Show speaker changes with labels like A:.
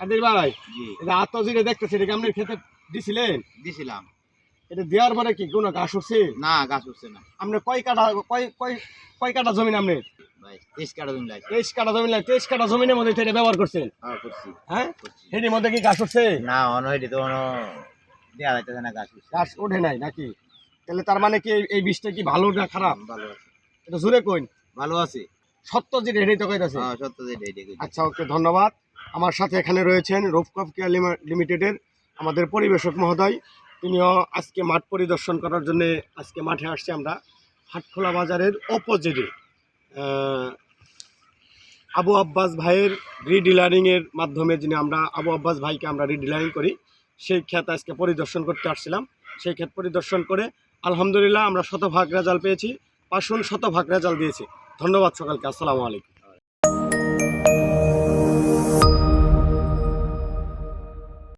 A: কাদের ভাই
B: জি
A: এটা আত্মজিরে দেখতেছি এটা আপনি খেতে দিছিলেন?
B: দিছিলাম।
A: এটা দেওয়ার পরে কি কোনো ঘাস উঠছে?
B: না গাছ উঠছে না
A: আপনি কয় কাটা জমিন আপনি?
B: ভাই 23 কাটা জমি লাগছে।
A: 23 কাটা জমিন 23 কাটা জমিনের মধ্যে এটা ব্যবহার করছেন?
B: হ্যাঁ করছি
A: হ্যাঁ,
B: করছি।
A: এটির মধ্যে কি ঘাস উঠছে?
B: না অনহইডি তো দেয়া যাইতেছে না গাছ উঠছে।
A: ঘাস ওঠে নাই নাকি? তাহলে তার মানে কি এই বীজটা কি ভালো না খারাপ?
B: ভালো আছে
A: এটা জোরে কইন।
B: ভালো আছে।
A: সত্য যেটা এটাই তো কইতাছে।
B: হ্যাঁ সত্য যেটা এটাই কইছি।
A: আচ্ছা, ওকে, ধন্যবাদ। আমার সাথে এখানে রয়েছেন রূপকপ কেয়ার লিমিটেডের আমাদের পরিবেশক মহোদয়। তিনিও আজকে মাঠ পরিদর্শন করার জন্য আজকে মাঠে আসছে। আমরা হাটখোলা বাজারের অপোজিটে আবু আব্বাস ভাইয়ের রিডিলারিংয়ের মাধ্যমে যিনি আমরা আবু আব্বাস ভাইকে আমরা রিডিলারিং করি, সেই ক্ষেত আজকে পরিদর্শন করতে আসছিলাম। সেই ক্ষেত পরিদর্শন করে আলহামদুলিল্লাহ আমরা 100% রেজাল্ট পেয়েছি। 5 শতভাগ রেজাল্ট দিয়েছি। ধন্যবাদ সকলকে। আসসালামু আলাইকুম।